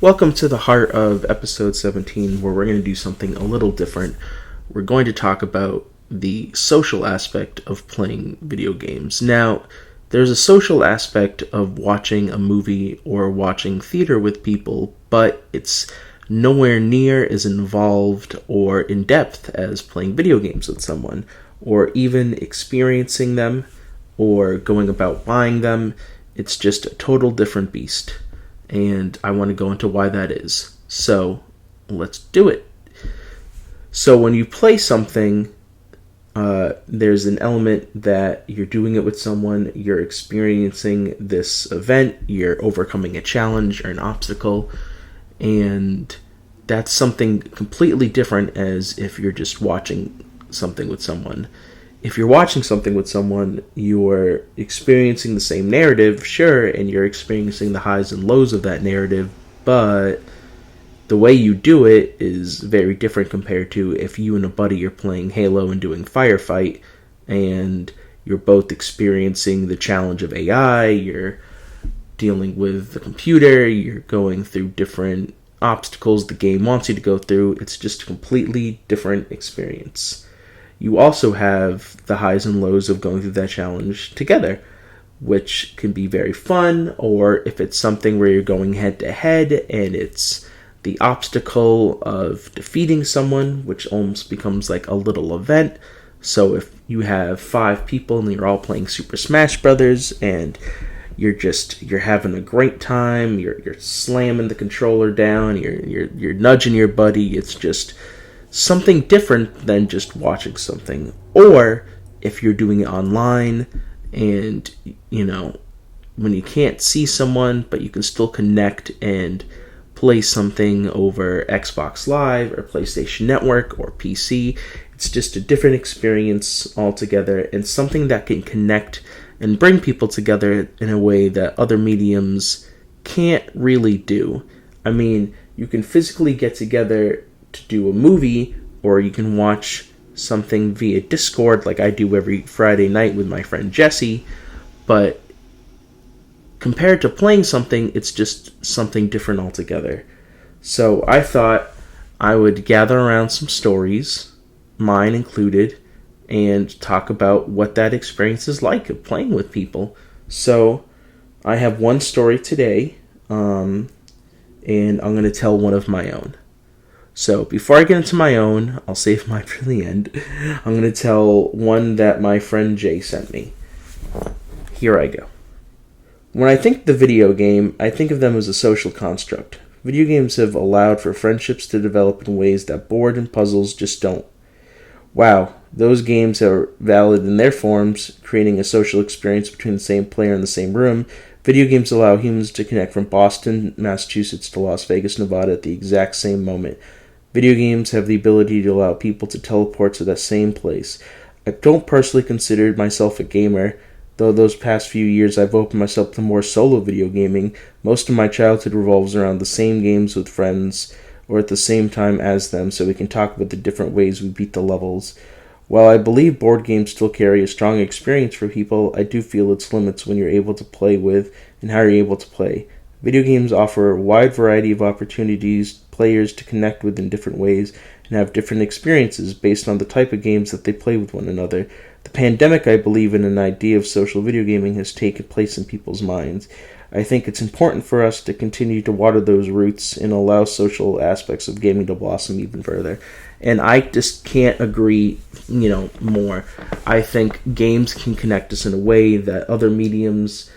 Welcome to the heart of episode 17, where we're going to do something a little different. We're going to talk about the social aspect of playing video games. Now, there's a social aspect of watching a movie or watching theater with people, but it's nowhere near as involved or in depth as playing video games with someone, or even experiencing them, or going about buying them. It's just a total different beast. And I want to go into why that is. So, let's do it. So, when you play something, there's an element that you're doing it with someone, you're experiencing this event, you're overcoming a challenge or an obstacle, and that's something completely different as if you're just watching something with someone. If you're watching something with someone, you're experiencing the same narrative, sure, and you're experiencing the highs and lows of that narrative, but the way you do it is very different compared to if you and a buddy are playing Halo and doing Firefight, and you're both experiencing the challenge of AI, you're dealing with the computer, you're going through different obstacles the game wants you to go through. It's just a completely different experience. You also have the highs and lows of going through that challenge together, which can be very fun, or if it's something where you're going head to head and it's the obstacle of defeating someone, which almost becomes like a little event. So if you have 5 people and you're all playing Super Smash Brothers and you're having a great time, you're slamming the controller down, you're nudging your buddy, it's just something different than just watching something. Or if you're doing it online and, when you can't see someone, but you can still connect and play something over Xbox Live or PlayStation Network or PC, it's just a different experience altogether and something that can connect and bring people together in a way that other mediums can't really do. I mean, you can physically get together to do a movie, or you can watch something via Discord like I do every Friday night with my friend Jesse, but compared to playing something, it's just something different altogether. So I thought I would gather around some stories, mine included, and talk about what that experience is like of playing with people. So I have one story today, and I'm going to tell one of my own. So before I get into my own, I'll save mine for the end. I'm going to tell one that my friend Jay sent me. Here I go. When I think of the video game, I think of them as a social construct. Video games have allowed for friendships to develop in ways that board and puzzles just don't. Wow, those games are valid in their forms, creating a social experience between the same player in the same room. Video games allow humans to connect from Boston, Massachusetts to Las Vegas, Nevada at the exact same moment. Video games have the ability to allow people to teleport to that same place. I don't personally consider myself a gamer, though those past few years I've opened myself to more solo video gaming. Most of my childhood revolves around the same games with friends, or at the same time as them, so we can talk about the different ways we beat the levels. While I believe board games still carry a strong experience for people, I do feel its limits when you're able to play with and how you're able to play. Video games offer a wide variety of opportunities players to connect with in different ways and have different experiences based on the type of games that they play with one another. The pandemic, I believe, in an idea of social video gaming has taken place in people's minds. I think it's important for us to continue to water those roots and allow social aspects of gaming to blossom even further. And I just can't agree, more. I think games can connect us in a way that other mediums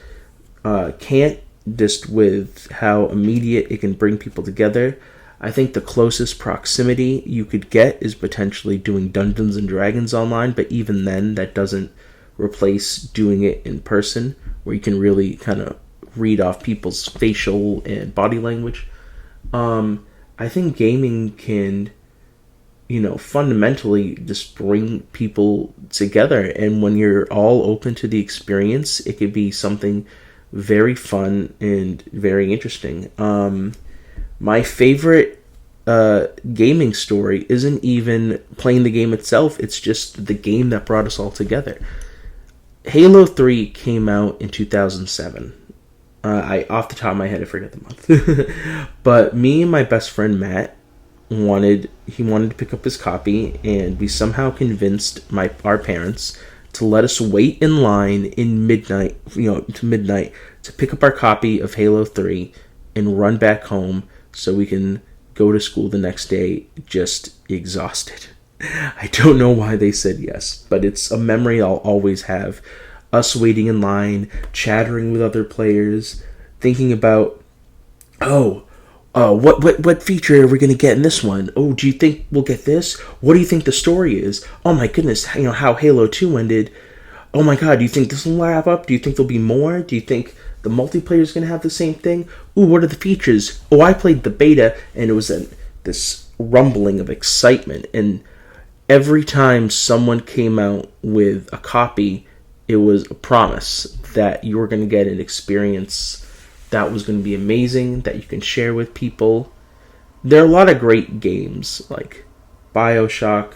can't, just with how immediate it can bring people together. I think the closest proximity you could get is potentially doing Dungeons and Dragons online, but even then, that doesn't replace doing it in person, where you can really kind of read off people's facial and body language. I think gaming can, fundamentally just bring people together, and when you're all open to the experience, it could be something very fun and very interesting. My favorite gaming story isn't even playing the game itself, it's just the game that brought us all together. Halo 3 came out in 2007. I off the top of my head, I forget the month. But me and my best friend Matt wanted to pick up his copy, and we somehow convinced our parents to let us wait in line in midnight, to midnight, to pick up our copy of Halo 3 and run back home so we can go to school the next day just exhausted. I don't know why they said yes, but it's a memory I'll always have. Us waiting in line, chattering with other players, thinking about, what feature are we going to get in this one? Oh, do you think we'll get this? What do you think the story is? Oh my goodness, how Halo 2 ended. Oh my god, do you think this will wrap up? Do you think there'll be more? Do you think the multiplayer is going to have the same thing? Ooh, what are the features? Oh, I played the beta, and it was this rumbling of excitement, and every time someone came out with a copy, it was a promise that you were going to get an experience that was going to be amazing, that you can share with people. There are a lot of great games like BioShock,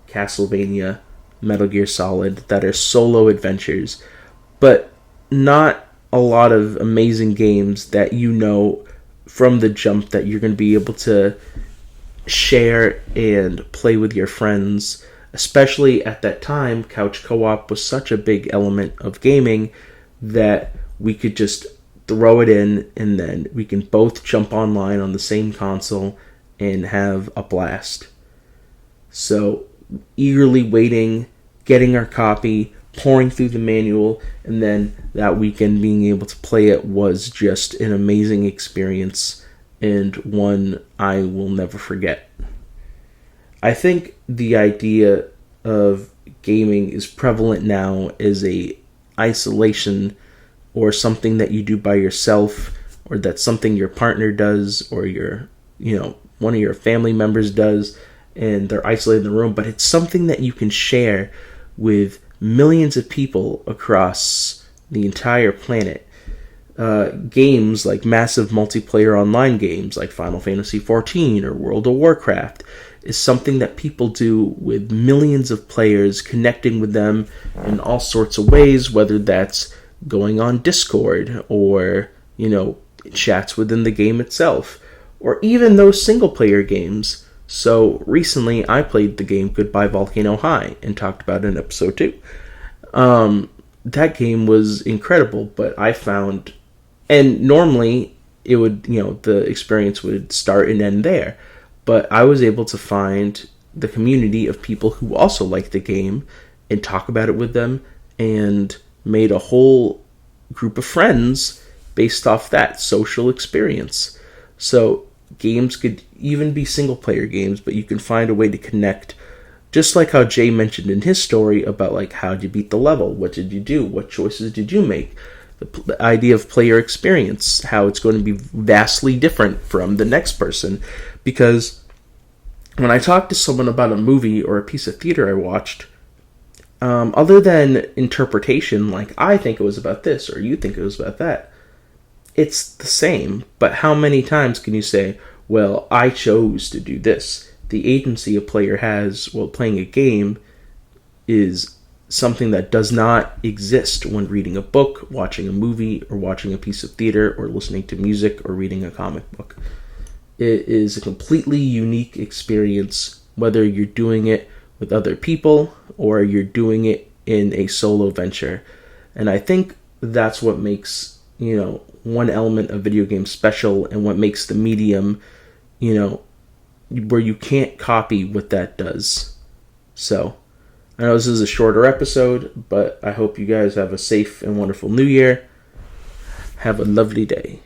Castlevania, Metal Gear Solid that are solo adventures, but not a lot of amazing games that from the jump that you're going to be able to share and play with your friends. Especially at that time, couch co-op was such a big element of gaming that we could just throw it in, and then we can both jump online on the same console and have a blast. So, eagerly waiting, getting our copy, pouring through the manual, and then that weekend being able to play it was just an amazing experience, and one I will never forget. I think the idea of gaming is prevalent now as a isolation, or something that you do by yourself, or that's something your partner does, or one of your family members does, and they're isolated in the room, but it's something that you can share with millions of people across the entire planet. Games like massive multiplayer online games like Final Fantasy XIV or World of Warcraft is something that people do with millions of players, connecting with them in all sorts of ways, whether that's going on Discord or, chats within the game itself, or even those single player games. So recently I played the game Goodbye Volcano High and talked about it in episode 2. That game was incredible, but I found, and normally it would, the experience would start and end there, but I was able to find the community of people who also liked the game and talk about it with them, and made a whole group of friends based off that social experience. So games could even be single player games, but you can find a way to connect, just like how Jay mentioned in his story about like how did you beat the level, what did you do, what choices did you make, the idea of player experience, how it's going to be vastly different from the next person. Because when I talk to someone about a movie or a piece of theater I watched, other than interpretation, like I think it was about this or you think it was about that, it's the same. But how many times can you say, well, I chose to do this? The agency a player has while playing a game is something that does not exist when reading a book, watching a movie, or watching a piece of theater, or listening to music, or reading a comic book. It is a completely unique experience, whether you're doing it with other people or you're doing it in a solo venture. And I think that's what makes, one element of video games special, and what makes the medium, where you can't copy what that does. So, I know this is a shorter episode, but I hope you guys have a safe and wonderful new year. Have a lovely day.